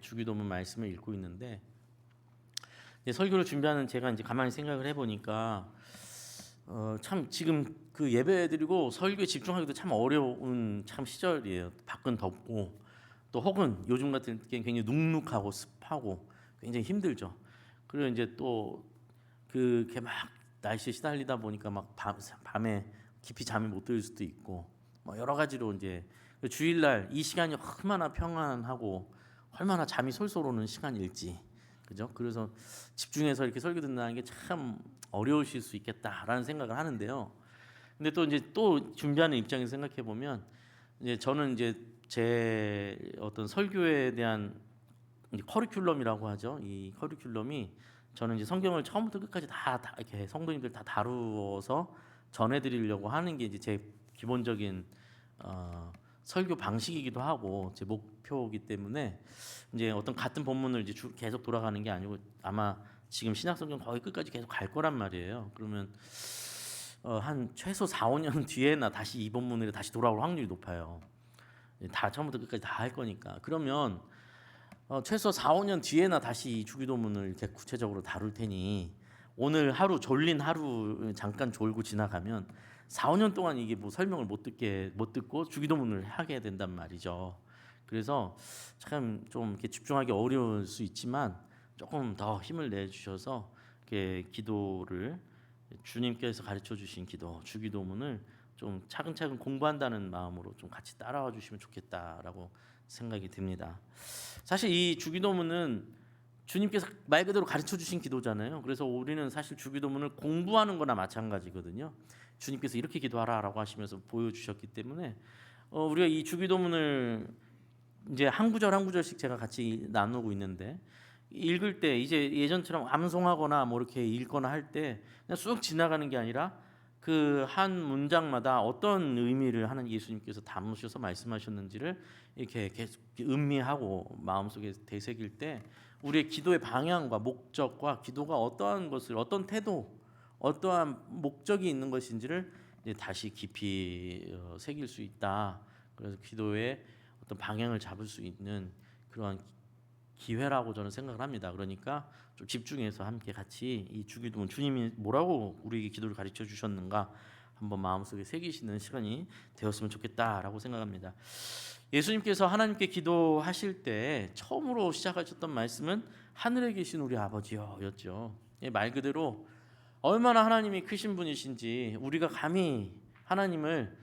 주기도문 말씀을 읽고 있는데 설교를 준비하는 제가 이제 가만히 생각을 해보니까 참 지금 그 예배 드리고 설교에 집중하기도 참 어려운 참 시절이에요. 밖은 덥고 또 혹은 요즘 같은 게 굉장히 눅눅하고 습하고 굉장히 힘들죠. 그리고 이제 또 그게 막 날씨에 시달리다 보니까 막 밤에 깊이 잠이 못 들 수도 있고 뭐 여러 가지로 이제 주일날 이 시간이 얼마나 평안하고 얼마나 잠이 솔솔 오는 시간일지, 그죠? 그래서 집중해서 이렇게 설교 듣는다는 게 참 어려우실 수 있겠다라는 생각을 하는데요. 근데 또 준비하는 입장에서 생각해 보면 이제 저는 이제 제 어떤 설교에 대한 이제 커리큘럼이라고 하죠. 이 커리큘럼이 저는 이제 성경을 처음부터 끝까지 다 이렇게 성도님들 다 다루어서 전해드리려고 하는 게 이제 제 기본적인 설교 방식이기도 하고 제 목표이기 때문에 이제 어떤 같은 본문을 이제 계속 돌아가는 게 아니고 아마 지금 신약성경 거의 끝까지 계속 갈 거란 말이에요. 그러면 한 최소 4, 5년 뒤에나 다시 이 본문으로 다시 돌아올 확률이 높아요. 다 처음부터 끝까지 다 할 거니까. 그러면 최소 4, 5년 뒤에나 다시 이 주기도문을 이렇게 구체적으로 다룰 테니 오늘 하루 졸린 하루 잠깐 졸고 지나가면 4, 5년 동안 이게 뭐 설명을 못 듣고 주기도문을 하게 된단 말이죠. 그래서 참 좀 이렇게 집중하기 어려울 수 있지만 조금 더 힘을 내 주셔서 이렇게 기도를 주님께서 가르쳐 주신 기도, 주기도문을 좀 차근차근 공부한다는 마음으로 좀 같이 따라와 주시면 좋겠다라고 생각이 듭니다. 사실 이 주기도문은 주님께서 말 그대로 가르쳐 주신 기도잖아요. 그래서 우리는 사실 주기도문을 공부하는 거나 마찬가지거든요. 주님께서 이렇게 기도하라라고 하시면서 보여주셨기 때문에 우리가 이 주기도문을 이제 한 구절 한 구절씩 제가 같이 나누고 있는데 읽을 때 이제 예전처럼 암송하거나 뭐 이렇게 읽거나 할 때 그냥 쑥 지나가는 게 아니라 그 한 문장마다 어떤 의미를 하는 예수님께서 담으셔서 말씀하셨는지를 이렇게 계속 음미하고 마음속에 되새길 때 우리의 기도의 방향과 목적과 기도가 어떠한 것을 어떤 태도 어떠한 목적이 있는 것인지를 이제 다시 깊이 새길 수 있다. 그래서 기도의 어떤 방향을 잡을 수 있는 그런 기회라고 저는 생각을 합니다. 그러니까 좀 집중해서 함께 같이 이 주기도문 주님이 뭐라고 우리에게 기도를 가르쳐 주셨는가 한번 마음속에 새기시는 시간이 되었으면 좋겠다라고 생각합니다. 예수님께서 하나님께 기도하실 때 처음으로 시작하셨던 말씀은 하늘에 계신 우리 아버지여였죠. 말 그대로 얼마나 하나님이 크신 분이신지 우리가 감히 하나님을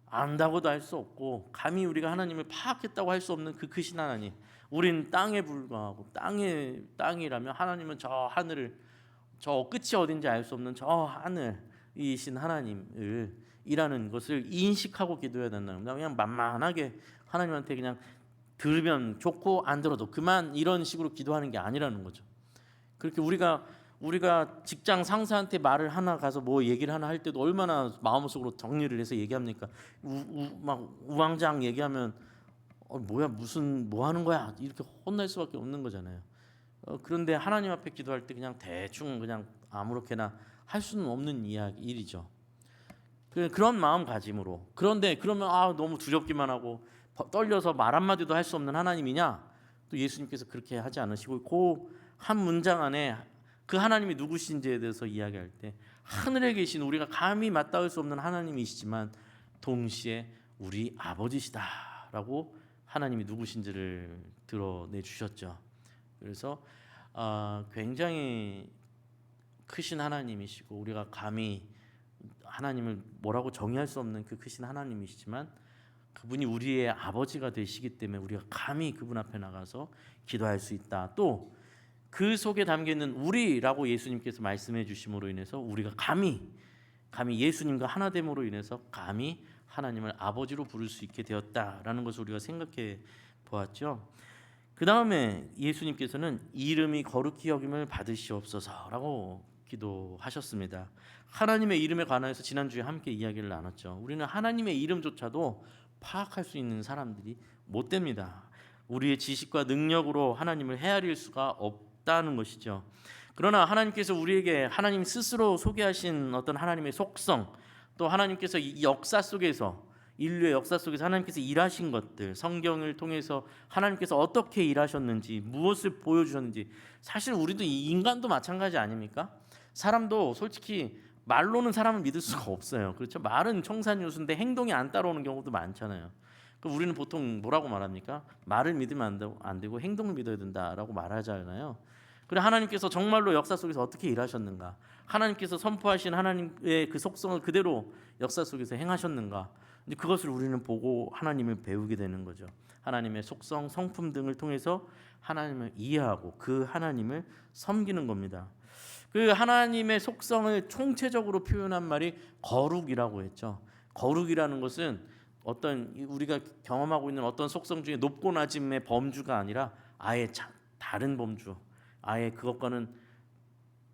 안다고도 할 수 없고 감히 우리가 하나님을 파악했다고 할 수 없는 그 크신 하나님. 우린 땅에 불과하고 땅이라면 하나님은 저 하늘을 저 끝이 어딘지 알 수 없는 저 하늘이신 하나님을 이라는 것을 인식하고 기도해야 된다는 겁니다. 그냥 만만하게 하나님한테 그냥 들으면 좋고 안 들어도 그만 이런 식으로 기도하는 게 아니라는 거죠. 그렇게 우리가 직장 상사한테 말을 하나 가서 뭐 얘기를 하나 할 때도 얼마나 마음속으로 정리를 해서 얘기합니까? 막 우왕좌왕 얘기하면 뭐야 무슨 뭐 하는 거야 이렇게 혼날 수밖에 없는 거잖아요. 그런데 하나님 앞에 기도할 때 그냥 대충 그냥 아무렇게나 할 수는 없는 일이죠. 그런 마음가짐으로. 그런데 그러면 너무 두렵기만 하고 떨려서 말 한마디도 할 수 없는 하나님이냐? 또 예수님께서 그렇게 하지 않으시고 그 한 문장 안에 그 하나님이 누구신지에 대해서 이야기할 때 하늘에 계신 우리가 감히 맞닿을 수 없는 하나님이시지만 동시에 우리 아버지시다라고 하나님이 누구신지를 드러내 주셨죠. 그래서 굉장히 크신 하나님이시고 우리가 감히 하나님을 뭐라고 정의할 수 없는 그 크신 하나님이시지만 그분이 우리의 아버지가 되시기 때문에 우리가 감히 그분 앞에 나가서 기도할 수 있다. 또 그 속에 담겨있는 우리라고 예수님께서 말씀해 주심으로 인해서 우리가 감히 예수님과 하나됨으로 인해서 감히 하나님을 아버지로 부를 수 있게 되었다라는 것을 우리가 생각해 보았죠. 그 다음에 예수님께서는 이름이 거룩히 여김을 받으시옵소서라고 기도하셨습니다. 하나님의 이름에 관해서 지난주에 함께 이야기를 나눴죠. 우리는 하나님의 이름조차도 파악할 수 있는 사람들이 못 됩니다. 우리의 지식과 능력으로 하나님을 헤아릴 수가 없다는 것이죠. 그러나 하나님께서 우리에게 하나님 스스로 소개하신 어떤 하나님의 속성, 또 하나님께서 이 역사 속에서 인류의 역사 속에서 하나님께서 일하신 것들, 성경을 통해서 하나님께서 어떻게 일하셨는지, 무엇을 보여주셨는지. 사실 우리도 인간도 마찬가지 아닙니까? 사람도 솔직히 말로는 사람을 믿을 수가 없어요. 그렇죠? 말은 청산유수인데 행동이 안 따라오는 경우도 많잖아요. 그럼 우리는 보통 뭐라고 말합니까? 말을 믿으면 안 되고 행동을 믿어야 된다라고 말하잖아요. 그래, 하나님께서 정말로 역사 속에서 어떻게 일하셨는가? 하나님께서 선포하신 하나님의 그 속성을 그대로 역사 속에서 행하셨는가? 이제 그것을 우리는 보고 하나님을 배우게 되는 거죠. 하나님의 속성, 성품 등을 통해서 하나님을 이해하고 그 하나님을 섬기는 겁니다. 그 하나님의 속성을 총체적으로 표현한 말이 거룩이라고 했죠. 거룩이라는 것은 어떤 우리가 경험하고 있는 어떤 속성 중에 높고 낮음의 범주가 아니라 아예 다른 범주, 아예 그것과는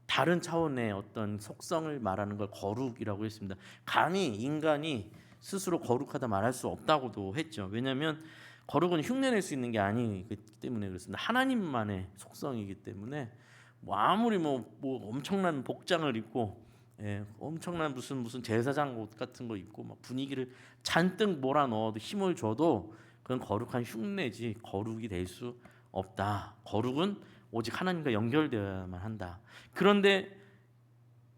다른 차원의 어떤 속성을 말하는 걸 거룩이라고 했습니다. 감히 인간이 스스로 거룩하다 말할 수 없다고도 했죠. 왜냐하면 거룩은 흉내낼 수 있는 게 아니기 때문에 그렇습니다. 하나님만의 속성이기 때문에 아무리 엄청난 복장을 입고 엄청난 무슨 제사장 옷 같은 거 입고 막 분위기를 잔뜩 몰아넣어도 힘을 줘도 그건 거룩한 흉내지 거룩이 될 수 없다. 거룩은 오직 하나님과 연결되어야만 한다. 그런데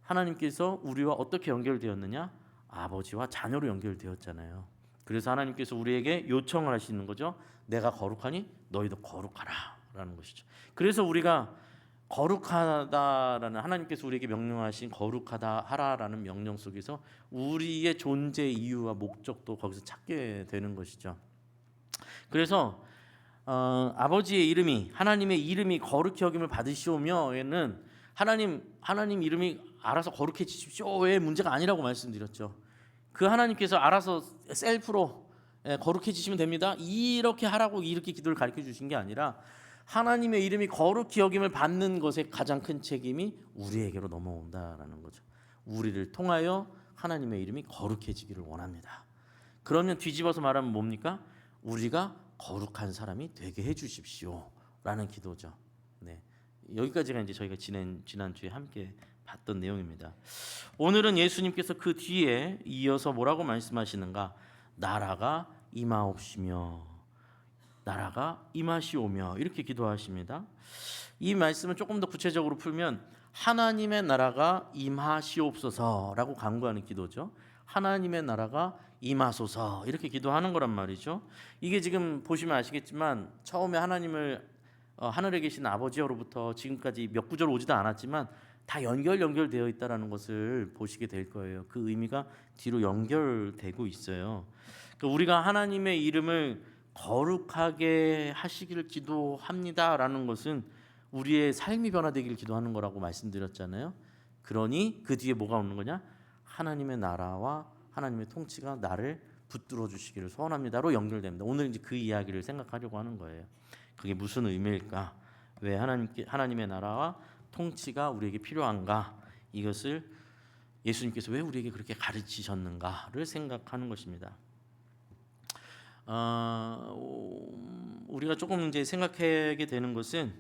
하나님께서 우리와 어떻게 연결되었느냐? 아버지와 자녀로 연결되었잖아요. 그래서 하나님께서 우리에게 요청을 하시는 거죠. 내가 거룩하니 너희도 거룩하라라는 것이죠. 그래서 우리가 거룩하다라는 하나님께서 우리에게 명령하신 거룩하다 하라라는 명령 속에서 우리의 존재 이유와 목적도 거기서 찾게 되는 것이죠. 그래서 아버지의 이름이 하나님의 이름이 거룩히 여김을 받으시오며에는 하나님 이름이 알아서 거룩해지십시오의 문제가 아니라고 말씀드렸죠. 그 하나님께서 알아서 셀프로 거룩해지시면 됩니다. 이렇게 하라고 이렇게 기도를 가르쳐 주신 게 아니라 하나님의 이름이 거룩히 여김을 받는 것의 가장 큰 책임이 우리에게로 넘어온다라는 거죠. 우리를 통하여 하나님의 이름이 거룩해지기를 원합니다. 그러면 뒤집어서 말하면 뭡니까? 우리가 거룩한 사람이 되게 해주십시오라는 기도죠. 네, 여기까지가 이제 저희가 지난주에 함께 봤던 내용입니다. 오늘은 예수님께서 그 뒤에 이어서 뭐라고 말씀하시는가? 나라가 임하옵시며 나라가 임하시오며 이렇게 기도하십니다. 이 말씀을 조금 더 구체적으로 풀면 하나님의 나라가 임하시옵소서라고 간구하는 기도죠. 하나님의 나라가 임하소서 이렇게 기도하는 거란 말이죠. 이게 지금 보시면 아시겠지만 처음에 하나님을 하늘에 계신 아버지로부터 지금까지 몇 구절 오지도 않았지만 다 연결되어 있다라는 것을 보시게 될 거예요. 그 의미가 뒤로 연결되고 있어요. 그러니까 우리가 하나님의 이름을 거룩하게 하시기를 기도합니다라는 것은 우리의 삶이 변화되기를 기도하는 거라고 말씀드렸잖아요. 그러니 그 뒤에 뭐가 오는 거냐? 하나님의 나라와 하나님의 통치가 나를 붙들어 주시기를 소원합니다로 연결됩니다. 오늘 이제 그 이야기를 생각하려고 하는 거예요. 그게 무슨 의미일까? 왜 하나님의 나라와 통치가 우리에게 필요한가? 이것을 예수님께서 왜 우리에게 그렇게 가르치셨는가를 생각하는 것입니다. 우리가 조금 이제 생각하게 되는 것은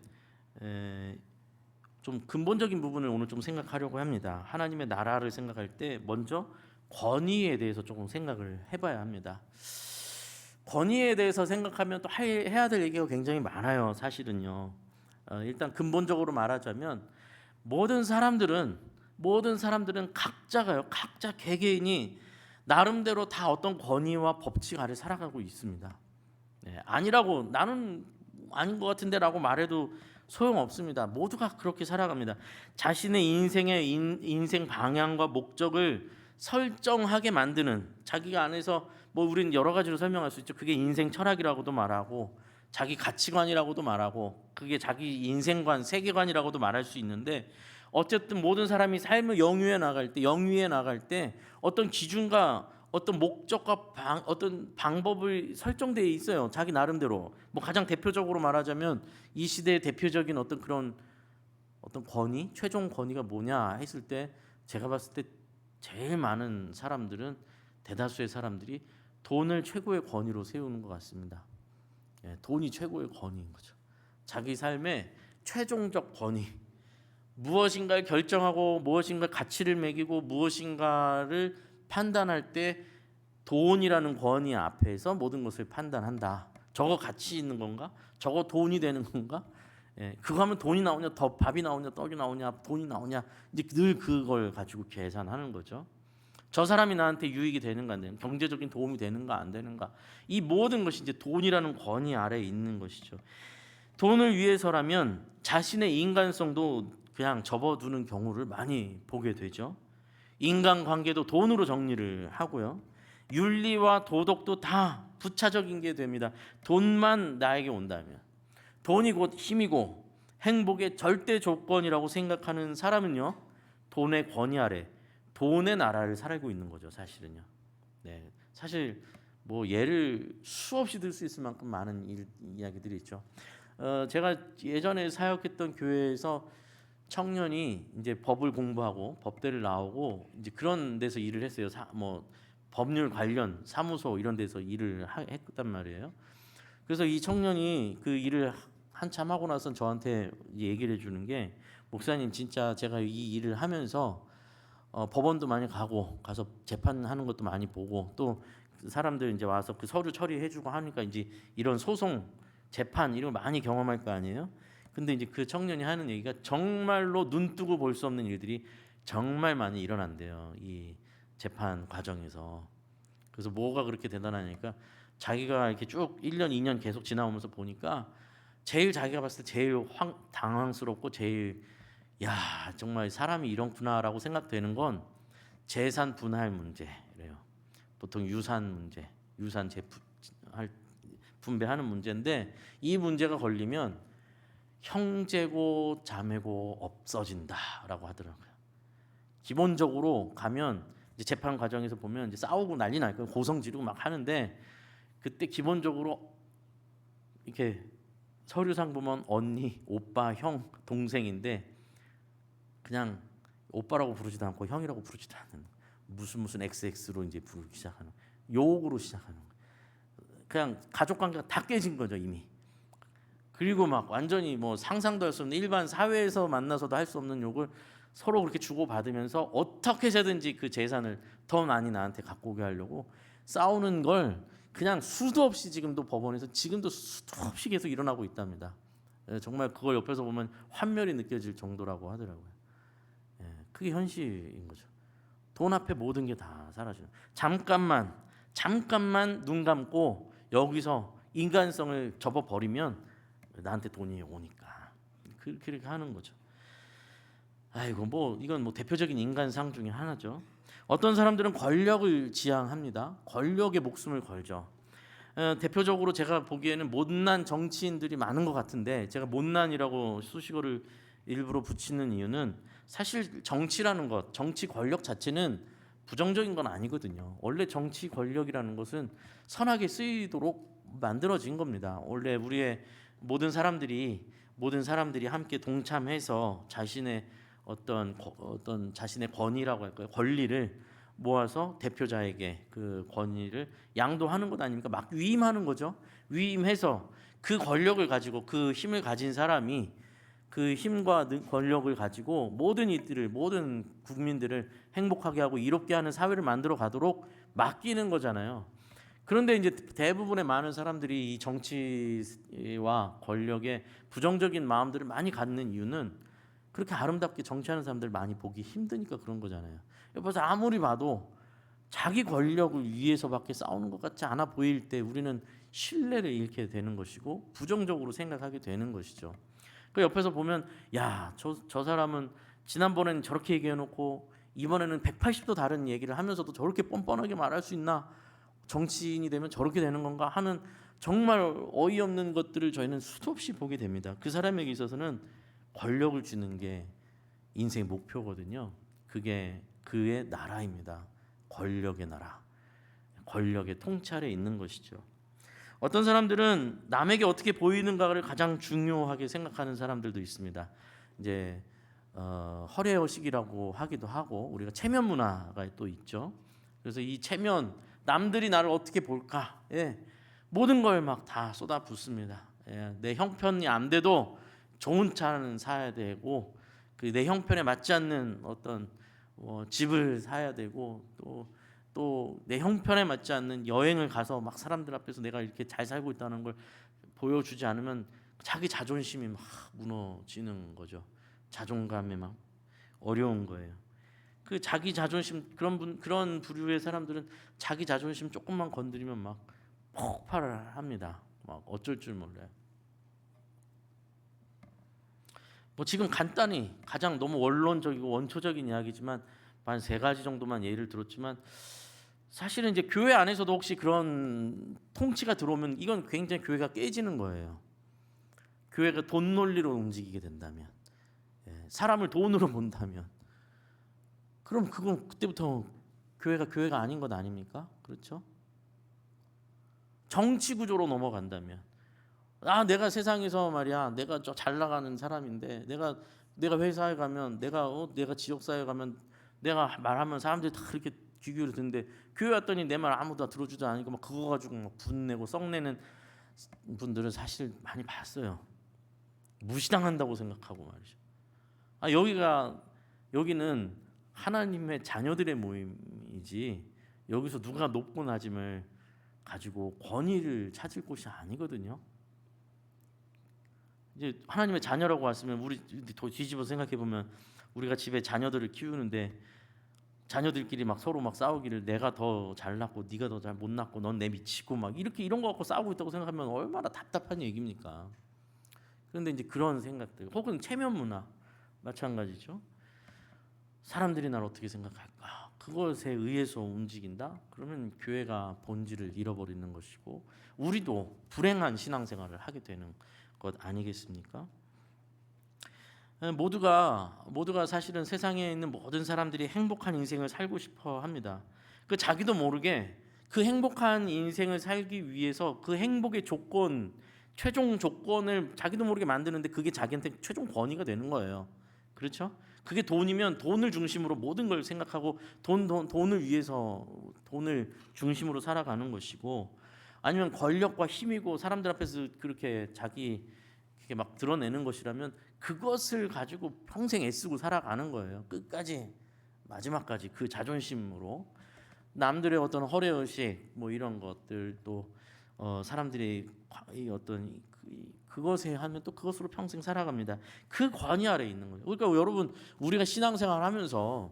좀 근본적인 부분을 오늘 좀 생각하려고 합니다. 하나님의 나라를 생각할 때 먼저 권위에 대해서 조금 생각을 해봐야 합니다. 권위에 대해서 생각하면 또 해야 될 얘기가 굉장히 많아요. 사실은요. 일단 근본적으로 말하자면 모든 사람들은 각자 개개인이 나름대로 다 어떤 권위와 법칙 아래 살아가고 있습니다. 아니라고 나는 아닌 것 같은데라고 말해도 소용없습니다. 모두가 그렇게 살아갑니다. 자신의 인생의 인생 방향과 목적을 설정하게 만드는 자기가 안에서 우리는 여러 가지로 설명할 수 있죠. 그게 인생 철학이라고도 말하고 자기 가치관이라고도 말하고 그게 자기 인생관, 세계관이라고도 말할 수 있는데 어쨌든 모든 사람이 삶을 영위해 나갈 때 어떤 기준과 어떤 목적과 어떤 방법을 설정되어 있어요. 자기 나름대로. 가장 대표적으로 말하자면 이 시대의 대표적인 어떤 그런 어떤 권위, 최종 권위가 뭐냐 했을 때 제가 봤을 때 제일 많은 사람들은 대다수의 사람들이 돈을 최고의 권위로 세우는 것 같습니다. 돈이 최고의 권위인 거죠. 자기 삶의 최종적 권위. 무엇인가를 결정하고 무엇인가 가치를 매기고 무엇인가를 판단할 때 돈이라는 권위 앞에서 모든 것을 판단한다. 저거 가치 있는 건가? 저거 돈이 되는 건가? 예, 그거 하면 돈이 나오냐, 더 밥이 나오냐, 떡이 나오냐, 돈이 나오냐, 이제 늘 그걸 가지고 계산하는 거죠. 저 사람이 나한테 유익이 되는가 안 되는가, 경제적인 도움이 되는가 안 되는가, 이 모든 것이 이제 돈이라는 권위 아래에 있는 것이죠. 돈을 위해서라면 자신의 인간성도 그냥 접어두는 경우를 많이 보게 되죠. 인간관계도 돈으로 정리를 하고요. 윤리와 도덕도 다 부차적인 게 됩니다. 돈만 나에게 온다면, 돈이 곧 힘이고 행복의 절대 조건이라고 생각하는 사람은요, 돈의 권위 아래 돈의 나라를 살고 있는 거죠, 사실은요. 네, 사실 뭐 예를 수없이 들 수 있을 만큼 많은 이야기들이 있죠. 제가 예전에 사역했던 교회에서 청년이 이제 법을 공부하고 법대를 나오고 이제 그런 데서 일을 했어요. 뭐 법률 관련 사무소 이런 데서 일을 했단 말이에요. 그래서 이 청년이 그 일을 한참 하고 나서 저한테 얘기를 해주는 게, 목사님 진짜 제가 이 일을 하면서 법원도 많이 가서 재판하는 것도 많이 보고, 또 사람들 이제 와서 그 서류 처리해주고 하니까 이제 이런 소송 재판 이런 거 많이 경험할 거 아니에요. 근데 이제 그 청년이 하는 얘기가, 정말로 눈 뜨고 볼 수 없는 일들이 정말 많이 일어난대요, 이 재판 과정에서. 그래서 뭐가 그렇게 대단하니까, 자기가 이렇게 쭉 1년 2년 계속 지나오면서 보니까 제일 자기가 봤을 때 제일 당황스럽고 제일 야 정말 사람이 이런구나라고 생각되는 건 재산 분할 문제래요. 보통 유산 문제, 유산 분배하는 문제인데, 이 문제가 걸리면 형제고 자매고 없어진다라고 하더라고요. 기본적으로 가면 이제 재판 과정에서 보면 이제 싸우고 난리 날 거예요. 고성 지르고 막 하는데, 그때 기본적으로 이렇게 서류상 보면 언니, 오빠, 형, 동생인데 그냥 오빠라고 부르지도 않고 형이라고 부르지도 않는, 무슨 XX로 이제 부르기 시작하는, 욕으로 시작하는, 그냥 가족 관계가 다 깨진 거죠 이미. 그리고 막 완전히 뭐 상상도 할 수 없는, 일반 사회에서 만나서도 할 수 없는 욕을 서로 그렇게 주고받으면서 어떻게 해서든지 그 재산을 더 많이 나한테 갖고 오게 하려고 싸우는 걸 그냥 수도 없이 지금도 법원에서 지금도 수도 없이 계속 일어나고 있답니다. 정말 그걸 옆에서 보면 환멸이 느껴질 정도라고 하더라고요. 그게 현실인 거죠. 돈 앞에 모든 게 다 사라져요. 잠깐만 눈 감고 여기서 인간성을 접어버리면 나한테 돈이 오니까 그렇게 하는 거죠. 아이고, 뭐 이건 뭐 대표적인 인간상 중에 하나죠. 어떤 사람들은 권력을 지향합니다. 권력에 목숨을 걸죠. 대표적으로 제가 보기에는 못난 정치인들이 많은 것 같은데, 제가 못난이라고 수식어를 일부러 붙이는 이유는, 사실 정치라는 것, 정치 권력 자체는 부정적인 건 아니거든요. 원래 정치 권력이라는 것은 선하게 쓰이도록 만들어진 겁니다. 원래 우리의 모든 사람들이 함께 동참해서 자신의 어떤 자신의 권위라고 할까요? 권리를 모아서 대표자에게 그 권위를 양도하는 것 아닙니까? 막 위임하는 거죠. 위임해서 그 권력을 가지고, 그 힘을 가진 사람이 그 힘과 권력을 가지고 모든 국민들을 행복하게 하고 이롭게 하는 사회를 만들어 가도록 맡기는 거잖아요. 그런데 이제 대부분의 많은 사람들이 이 정치와 권력에 부정적인 마음들을 많이 갖는 이유는, 그렇게 아름답게 정치하는 사람들 많이 보기 힘드니까 그런 거잖아요. 옆에서 아무리 봐도 자기 권력을 위해서밖에 싸우는 것 같지 않아 보일 때 우리는 신뢰를 잃게 되는 것이고 부정적으로 생각하게 되는 것이죠. 그 옆에서 보면, 야, 저 사람은 지난번에는 저렇게 얘기해놓고 이번에는 180도 다른 얘기를 하면서도 저렇게 뻔뻔하게 말할 수 있나? 정치인이 되면 저렇게 되는 건가 하는 정말 어이없는 것들을 저희는 수도 없이 보게 됩니다. 그 사람에게 있어서는 권력을 주는 게 인생의 목표거든요. 그게 그의 나라입니다. 권력의 나라, 권력의 통찰에 있는 것이죠. 어떤 사람들은 남에게 어떻게 보이는가를 가장 중요하게 생각하는 사람들도 있습니다. 이제 허례허식이라고 하기도 하고, 우리가 체면 문화가 또 있죠. 그래서 이 체면, 남들이 나를 어떻게 볼까, 모든 걸 막 다 쏟아붓습니다. 내 형편이 안 돼도 좋은 차는 사야 되고, 그 내 형편에 맞지 않는 어떤 집을 사야 되고, 또 또 내 형편에 맞지 않는 여행을 가서 막 사람들 앞에서 내가 이렇게 잘 살고 있다는 걸 보여주지 않으면 자기 자존심이 막 무너지는 거죠. 자존감에 막 어려운 거예요. 그 자기 자존심 그런 부류의 사람들은 자기 자존심 조금만 건드리면 막 폭발을 합니다. 막 어쩔 줄 몰라요. 뭐 지금 간단히 가장 너무 원론적이고 원초적인 이야기지만 한 세 가지 정도만 예를 들었지만 사실은 이제 교회 안에서도 혹시 그런 통치가 들어오면 이건 굉장히 교회가 깨지는 거예요. 교회가 돈 논리로 움직이게 된다면, 사람을 돈으로 본다면, 그럼 그건 그때부터 교회가 아닌 것 아닙니까? 그렇죠? 정치 구조로 넘어간다면, 내가 세상에서 말이야, 내가 잘 나가는 사람인데, 내가 회사에 가면, 내가 지역사회에 가면, 내가 말하면 사람들이 다 그렇게 귀 기울여 듣는데, 교회 왔더니 내 말 아무도 들어주지 않으니까 막 그거 가지고 막 분내고 썩내는 분들은 사실 많이 봤어요. 무시당한다고 생각하고 말이죠. 여기는 하나님의 자녀들의 모임이지 여기서 누가 높고 낮음을 가지고 권위를 찾을 곳이 아니거든요. 이제 하나님의 자녀라고 왔으면 우리 더 뒤집어 생각해 보면 우리가 집에 자녀들을 키우는데 자녀들끼리 막 서로 막 싸우기를 내가 더 잘났고 네가 더 잘 못 낳고 넌 내 미치고 막 이런 거 갖고 싸우고 있다고 생각하면 얼마나 답답한 얘기입니까? 그런데 이제 그런 생각들 혹은 체면 문화 마찬가지죠. 사람들이 날 어떻게 생각할까? 그것에 의해서 움직인다? 그러면 교회가 본질을 잃어버리는 것이고 우리도 불행한 신앙생활을 하게 되는 것 아니겠습니까? 모두가 사실은 세상에 있는 모든 사람들이 행복한 인생을 살고 싶어 합니다. 그 자기도 모르게 그 행복한 인생을 살기 위해서 그 행복의 최종 조건을 자기도 모르게 만드는데 그게 자기한테 최종 권위가 되는 거예요. 그렇죠? 그게 돈이면 돈을 중심으로 모든 걸 생각하고 돈을 위해서 돈을 중심으로 살아가는 것이고 아니면 권력과 힘이고 사람들 앞에서 그렇게 막 드러내는 것이라면 그것을 가지고 평생 애쓰고 살아가는 거예요. 끝까지 마지막까지 그 자존심으로 남들의 어떤 허례의식 뭐 이런 것들 또 사람들이 어떤 그것에 하면 또 그것으로 평생 살아갑니다. 그 권위 아래 있는 거예요. 그러니까 여러분 우리가 신앙생활 하면서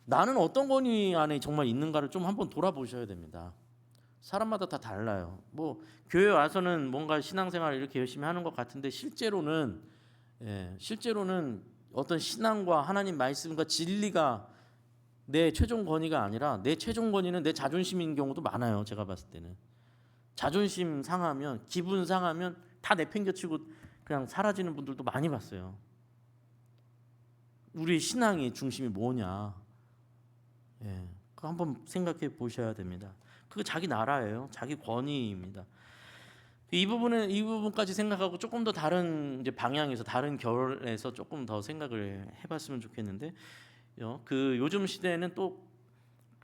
나는 어떤 권위 안에 정말 있는가를 좀 한번 돌아보셔야 됩니다. 사람마다 다 달라요. 뭐 교회 와서는 뭔가 신앙생활 이렇게 열심히 하는 것 같은데 실제로는 어떤 신앙과 하나님 말씀과 진리가 내 최종 권위가 아니라 내 최종 권위는 내 자존심인 경우도 많아요. 제가 봤을 때는 자존심 상하면 기분 상하면 다 내팽겨치고 그냥 사라지는 분들도 많이 봤어요. 우리 신앙의 중심이 뭐냐? 그거 한번 생각해 보셔야 됩니다. 그거 자기 나라예요. 자기 권위입니다. 이 부분까지 생각하고 조금 더 다른 이제 방향에서 다른 결에서 조금 더 생각을 해봤으면 좋겠는데, 그 요즘 시대에는 또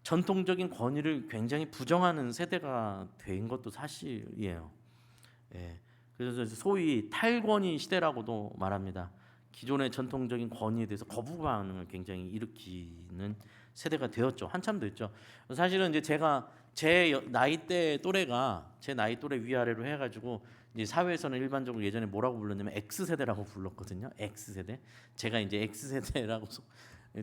전통적인 권위를 굉장히 부정하는 세대가 된 것도 사실이에요. 그래서 소위 탈권위 시대라고도 말합니다. 기존의 전통적인 권위에 대해서 거부 반응을 굉장히 일으키는 세대가 되었죠. 한참 됐죠. 사실은 이제 제가 제 나이대 또래 위아래로 해가지고 이제 사회에서는 일반적으로 예전에 뭐라고 불렀냐면 X세대라고 불렀거든요. X세대. 제가 이제 X세대라고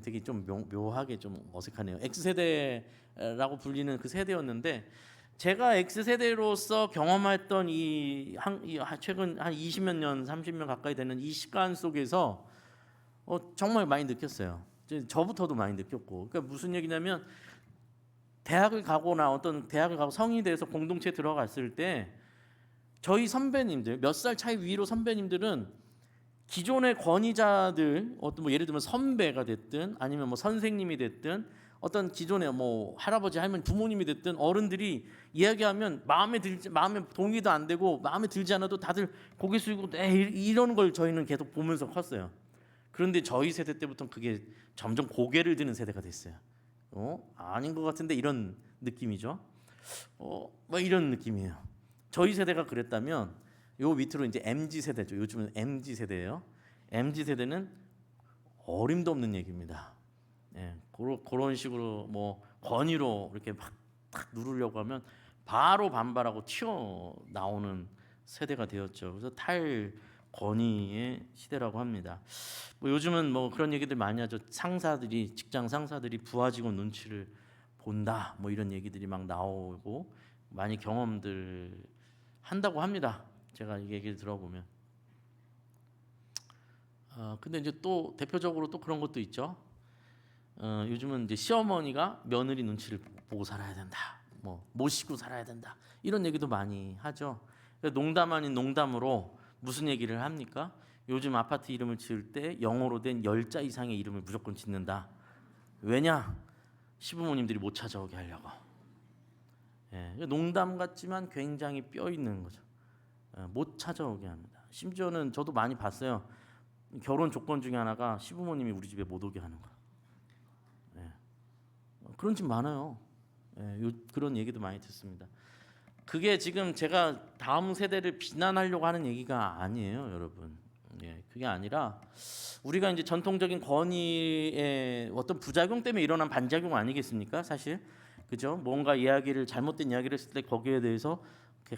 되게 좀 묘하게 좀 어색하네요. X세대라고 불리는 그 세대였는데 제가 X세대로서 경험했던 최근 한 20몇 년, 30년 가까이 되는 이 시간 속에서 정말 많이 느꼈어요. 저부터도 많이 느꼈고. 그러니까 무슨 얘기냐면 대학을 가고 성인이 돼서 공동체에 들어갔을 때 저희 선배님들 몇 살 차이 위로 선배님들은 기존의 권위자들 어떤 뭐 예를 들면 선배가 됐든 아니면 뭐 선생님이 됐든 어떤 기존의 뭐 할아버지 할머니 부모님이 됐든 어른들이 이야기하면 마음에 동의도 안 되고 마음에 들지 않아도 다들 고개 숙이고 이러는 걸 저희는 계속 보면서 컸어요. 그런데 저희 세대 때부터 그게 점점 고개를 드는 세대가 됐어요. 아닌 것 같은데 이런 느낌이죠. 뭐 이런 느낌이에요. 저희 세대가 그랬다면 요 밑으로 이제 MZ 세대죠. 요즘은 MZ 세대예요. MZ 세대는 어림도 없는 얘기입니다. 그런 식으로 뭐 권위로 이렇게 막 탁 누르려고 하면 바로 반발하고 튀어 나오는 세대가 되었죠. 그래서 탈권위의 시대라고 합니다. 뭐 요즘은 뭐 그런 얘기들 많이 하죠. 상사들이 직장 상사들이 부하 직원 눈치를 본다. 뭐 이런 얘기들이 막 나오고 많이 경험들 한다고 합니다. 제가 이 얘기를 들어보면. 근데 이제 또 대표적으로 또 그런 것도 있죠. 요즘은 이제 시어머니가 며느리 눈치를 보고 살아야 된다. 뭐 모시고 살아야 된다. 이런 얘기도 많이 하죠. 농담 아닌 농담으로 무슨 얘기를 합니까? 요즘 아파트 이름을 지을 때 영어로 된 10자 이상의 이름을 무조건 짓는다. 왜냐? 시부모님들이 못 찾아오게 하려고. 예, 농담 같지만 굉장히 뼈 있는 거죠. 못 찾아오게 합니다. 심지어는 저도 많이 봤어요. 결혼 조건 중에 하나가 시부모님이 우리 집에 못 오게 하는 거. 예, 그런 집 많아요. 예, 그런 얘기도 많이 듣습니다. 그게 지금 제가 다음 세대를 비난하려고 하는 얘기가 아니에요, 여러분. 예, 그게 아니라 우리가 이제 전통적인 권위의 어떤 부작용 때문에 일어난 반작용 아니겠습니까? 사실 그죠? 뭔가 이야기를 잘못된 이야기를 했을 때 거기에 대해서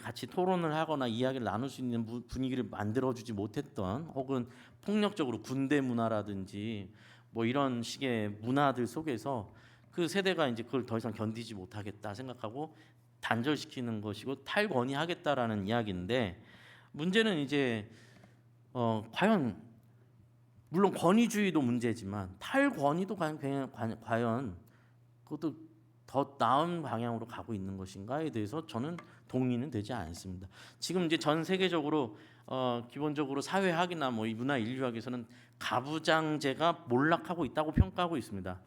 같이 토론을 하거나 이야기를 나눌 수 있는 분위기를 만들어주지 못했던 혹은 폭력적으로 군대 문화라든지 뭐 이런 식의 문화들 속에서 그 세대가 이제 그걸 더 이상 견디지 못하겠다 생각하고 단절시키는 것이고 탈권위하겠다라는 이야기인데 문제는 이제 과연 물론 권위주의도 문제지만 탈권위도 과연 그것도 더 나은 방향으로 가고 있는 것인가에 대해서 저는 동의는 되지 않습니다. 지금 이제 전 세계적으로 기본적으로 사회학이나 뭐 이 문화 인류학에서는 가부장제가 몰락하고 있다고 평가하고 있습니다.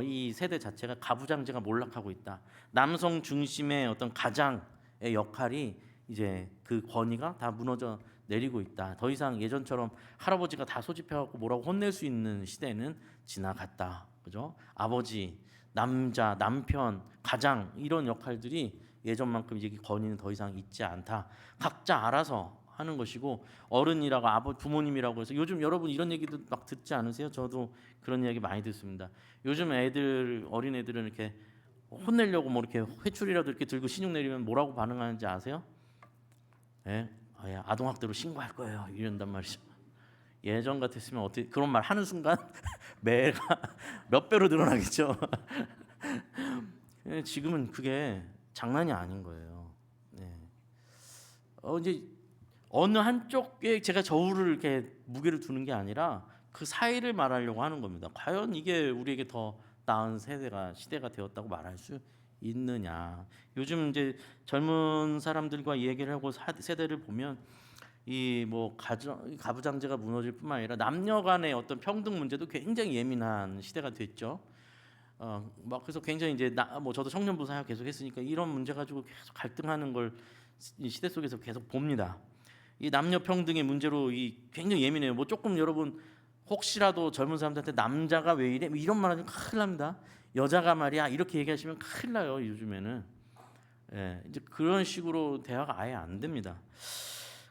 이 세대 자체가 가부장제가 몰락하고 있다. 남성 중심의 어떤 가장의 역할이 이제 그 권위가 다 무너져 내리고 있다. 더 이상 예전처럼 할아버지가 다 소집해갖고 뭐라고 혼낼 수 있는 시대는 지나갔다. 그죠? 아버지, 남자, 남편, 가장 이런 역할들이 예전만큼 이제 권위는 더 이상 있지 않다. 각자 알아서 하는 것이고 어른이라고 부모님이라고 해서 요즘 여러분 이런 얘기도 막 듣지 않으세요? 저도 그런 이야기 많이 듣습니다. 요즘 어린 애들은 이렇게 혼내려고 뭐 이렇게 회초리라도 이렇게 들고 신용 내리면 뭐라고 반응하는지 아세요? 예? 아동학대로 신고할 거예요. 이런단 말이죠. 예전 같았으면 어떻게 그런 말 하는 순간 매가 몇 배로 늘어나겠죠. 지금은 그게 장난이 아닌 거예요. 네. 이제 어느 한쪽에 제가 저울을 이렇게 무게를 두는 게 아니라 그 사이를 말하려고 하는 겁니다. 과연 이게 우리에게 더 나은 시대가 되었다고 말할 수 있느냐? 요즘 이제 젊은 사람들과 얘기를 하고 세대를 보면 이 뭐 가부장제가 무너질 뿐만 아니라 남녀간의 어떤 평등 문제도 굉장히 예민한 시대가 됐죠. 막 그래서 굉장히 이제 뭐 저도 청년부 사역 계속 했으니까 이런 문제 가지고 계속 갈등하는 걸 이 시대 속에서 계속 봅니다. 이 남녀 평등의 문제로 이 굉장히 예민해요. 뭐 조금 여러분 혹시라도 젊은 사람들한테 남자가 왜 이래 이런 말 하면 큰일 납니다. 여자가 말이야 이렇게 얘기하시면 큰일 나요. 요즘에는 이제 그런 식으로 대화가 아예 안 됩니다.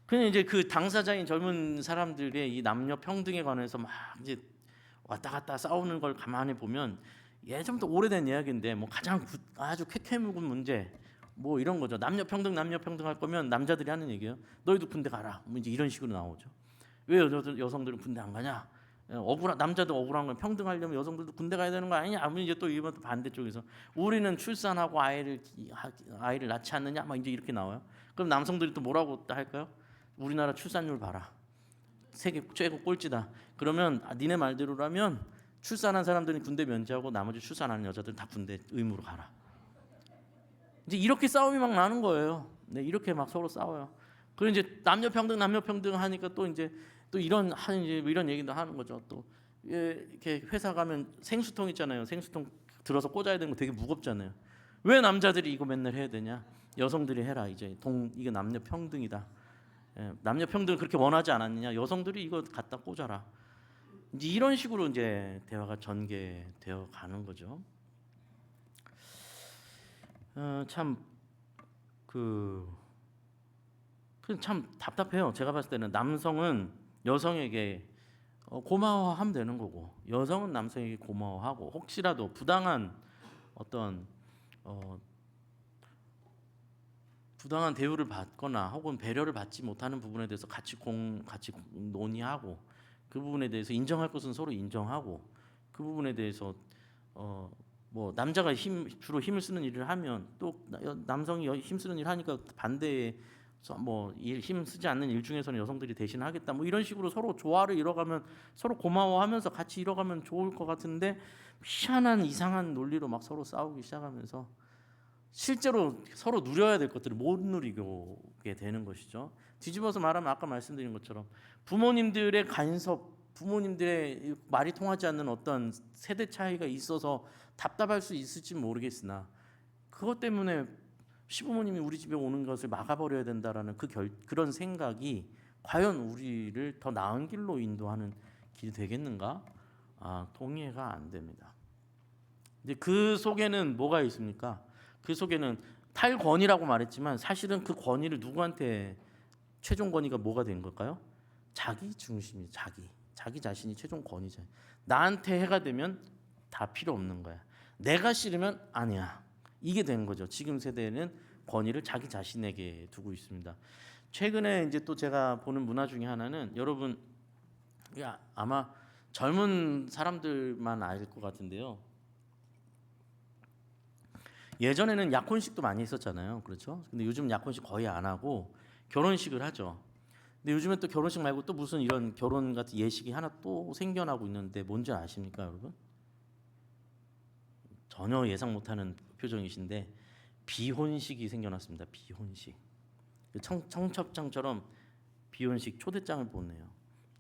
그냥 이제 그 당사자인 젊은 사람들의 이 남녀 평등에 관해서 막 이제 왔다 갔다 싸우는 걸 가만히 보면 예전부터 오래된 이야기인데 뭐 가장 아주 쾌쾌묵은 문제 뭐 이런 거죠. 남녀 평등 할 거면 남자들이 하는 얘기예요. 너희도 군대 가라. 뭐 이제 이런 식으로 나오죠. 왜 여성들은 군대 안 가냐? 남자도 억울한 건 평등하려면 여성들도 군대 가야 되는 거 아니냐? 아무리 이제 또 이번 또 반대쪽에서 우리는 출산하고 아이를 낳지 않느냐? 막 이제 이렇게 나와요. 그럼 남성들이 또 뭐라고 할까요? 우리나라 출산율 봐라. 세계 최고 꼴찌다. 그러면 니네 말대로라면 출산한 사람들은 군대 면제하고 나머지 출산하는 여자들 다 군대 의무로 가라. 이제 이렇게 싸움이 막 나는 거예요. 네, 이렇게 막 서로 싸워요. 그리고 이제 남녀 평등 하니까 또 이제 또 이런 얘기도 하는 거죠. 또 이렇게 회사 가면 생수통 있잖아요. 생수통 들어서 꽂아야 되는 거 되게 무겁잖아요. 왜 남자들이 이거 맨날 해야 되냐? 여성들이 해라. 이제 이게 남녀 평등이다. 남녀 평등을 그렇게 원하지 않았느냐? 여성들이 이거 갖다 꽂아라. 이제 이런 식으로 이제 대화가 전개되어 가는 거죠. 참 답답해요. 제가 봤을 때는 남성은 여성에게 고마워하면 되는 거고 여성은 남성에게 고마워하고 혹시라도 부당한 어떤 부당한 대우를 받거나 혹은 배려를 받지 못하는 부분에 대해서 같이 논의하고 그 부분에 대해서 인정할 것은 서로 인정하고 그 부분에 대해서 뭐 남자가 주로 힘을 쓰는 일을 하면 또 남성이 힘쓰는 일을 하니까 반대에 뭐 힘 쓰지 않는 일 중에서는 여성들이 대신 하겠다 뭐 이런 식으로 서로 조화를 이뤄가면 서로 고마워하면서 같이 이뤄가면 좋을 것 같은데 희한한 이상한 논리로 막 서로 싸우기 시작하면서 실제로 서로 누려야 될 것들을 못 누리게 되는 것이죠. 뒤집어서 말하면 아까 말씀드린 것처럼 부모님들의 간섭, 부모님들의 말이 통하지 않는 어떤 세대 차이가 있어서 답답할 수 있을지 모르겠으나 그것 때문에 시부모님이 우리 집에 오는 것을 막아버려야 된다라는 그런 생각이 과연 우리를 더 나은 길로 인도하는 길이 되겠는가? 동의가 안 됩니다. 이제 그 속에는 뭐가 있습니까? 그 속에는 탈권위라고 말했지만 사실은 그 권위를 누구한테 최종 권위가 뭐가 된 걸까요? 자기 중심이 자기 자신이 최종 권위자. 나한테 해가 되면 다 필요 없는 거야. 내가 싫으면 아니야. 이게 된 거죠. 지금 세대는 권위를 자기 자신에게 두고 있습니다. 최근에 이제 또 제가 보는 문화 중에 하나는 여러분 아마 젊은 사람들만 알 것 같은데요. 예전에는 약혼식도 많이 했었잖아요. 그렇죠? 근데 요즘 약혼식 거의 안 하고 결혼식을 하죠. 근데 요즘에 또 결혼식 말고 또 무슨 이런 결혼 같은 예식이 하나 또 생겨나고 있는데 뭔지 아십니까, 여러분? 전혀 예상 못하는 표정이신데 비혼식이 생겨났습니다. 비혼식. 청첩장처럼 비혼식 초대장을 보내요.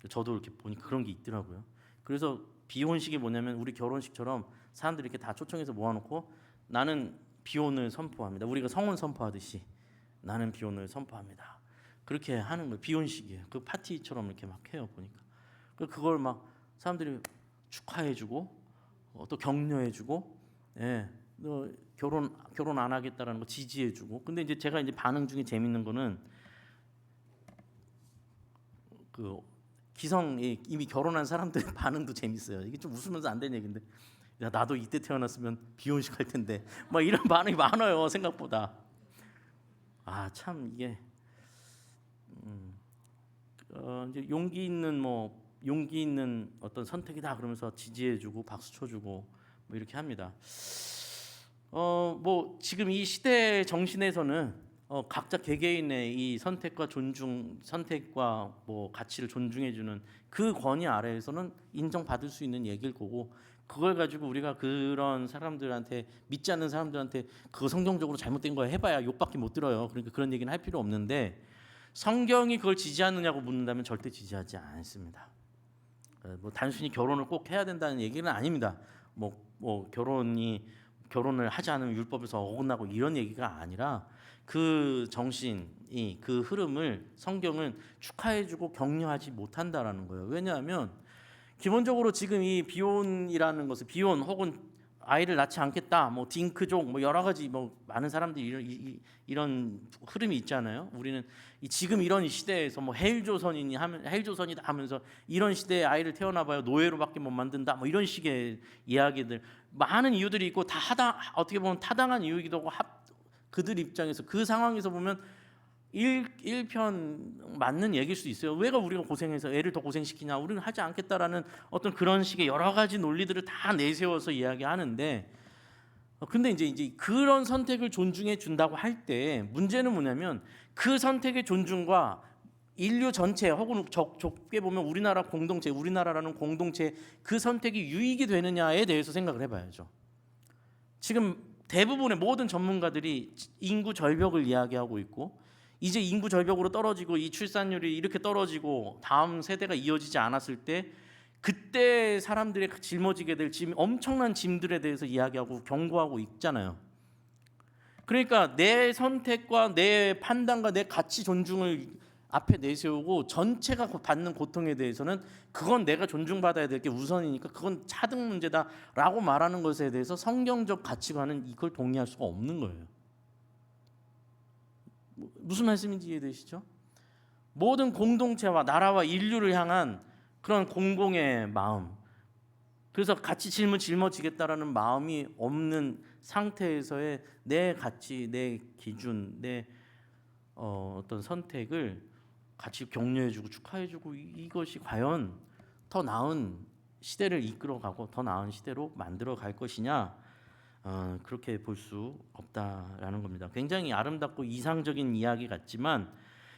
저도 이렇게 보니까 그런 게 있더라고요. 그래서 비혼식이 뭐냐면 우리 결혼식처럼 사람들이 이렇게 다 초청해서 모아놓고 나는 비혼을 선포합니다. 우리가 성혼 선포하듯이 나는 비혼을 선포합니다. 그렇게 하는 거예요. 비혼식이에요. 그 파티처럼 이렇게 막 해요. 보니까 그걸 막 사람들이 축하해주고 또 격려해주고, 예, 너 결혼 안 하겠다라는 거 지지해주고. 근데 이제 제가 이제 반응 중에 재밌는 거는 그 기성이 이미 결혼한 사람들의 반응도 재밌어요. 이게 좀 웃으면서 안 되는 얘기인데, 야 나도 이때 태어났으면 비혼식 할 텐데, 막 이런 반응이 많아요 생각보다. 참 이게 이제 용기 있는 어떤 선택이다 그러면서 지지해주고 박수 쳐주고 뭐 이렇게 합니다. 뭐 지금 이 시대 정신에서는 각자 개개인의 이 선택과 뭐 가치를 존중해주는 그 권위 아래에서는 인정받을 수 있는 얘기일 거고, 그걸 가지고 우리가 그런 사람들한테, 믿지 않는 사람들한테 그거 성경적으로 잘못된 거야 해봐야 욕밖에 못 들어요. 그러니까 그런 얘기는 할 필요 없는데, 성경이 그걸 지지하느냐고 묻는다면 절대 지지하지 않습니다. 뭐 단순히 결혼을 꼭 해야 된다는 얘기는 아닙니다. 뭐 결혼을 하지 않으면 율법에서 어긋나고 이런 얘기가 아니라 그 정신이, 그 흐름을 성경은 축하해주고 격려하지 못한다라는 거예요. 왜냐하면 기본적으로 지금 이 비혼이라는 것을, 비혼 혹은 아이를 낳지 않겠다, 뭐 딩크족, 뭐 여러 가지 뭐 많은 사람들이 이런 흐름이 있잖아요. 우리는 지금 이런 시대에서 뭐 헬조선이다 하면서 이런 시대에 아이를 태어나봐요 노예로밖에 못 만든다, 뭐 이런 식의 이야기들, 많은 이유들이 있고 다 어떻게 보면 타당한 이유이기도 하고, 그들 입장에서 그 상황에서 보면 일편 맞는 얘기일 수 있어요. 왜가 우리가 고생해서 애를 더 고생시키냐, 우리는 하지 않겠다라는 어떤 그런 식의 여러 가지 논리들을 다 내세워서 이야기하는데, 근데 이제 그런 선택을 존중해 준다고 할 때 문제는 뭐냐면 그 선택의 존중과 인류 전체 혹은 좁게 보면 우리나라라는 공동체, 그 선택이 유익이 되느냐에 대해서 생각을 해봐야죠. 지금 대부분의 모든 전문가들이 인구 절벽을 이야기하고 있고, 이제 인구 절벽으로 떨어지고 이 출산율이 이렇게 떨어지고 다음 세대가 이어지지 않았을 때 그때 사람들이 짊어지게 될 엄청난 짐들에 대해서 이야기하고 경고하고 있잖아요. 그러니까 내 선택과 내 판단과 내 가치 존중을 앞에 내세우고 전체가 받는 고통에 대해서는 그건 내가 존중받아야 될 게 우선이니까 그건 차등 문제다라고 말하는 것에 대해서 성경적 가치관은 이걸 동의할 수가 없는 거예요. 무슨 말씀인지 이해되시죠? 모든 공동체와 나라와 인류를 향한 그런 공공의 마음, 그래서 같이 짊어지겠다라는 마음이 없는 상태에서의 내 가치, 내 기준, 내 어떤 선택을 같이 격려해주고 축하해주고 이것이 과연 더 나은 시대를 이끌어가고 더 나은 시대로 만들어 갈 것이냐, 그렇게 볼 수 없다라는 겁니다. 굉장히 아름답고 이상적인 이야기 같지만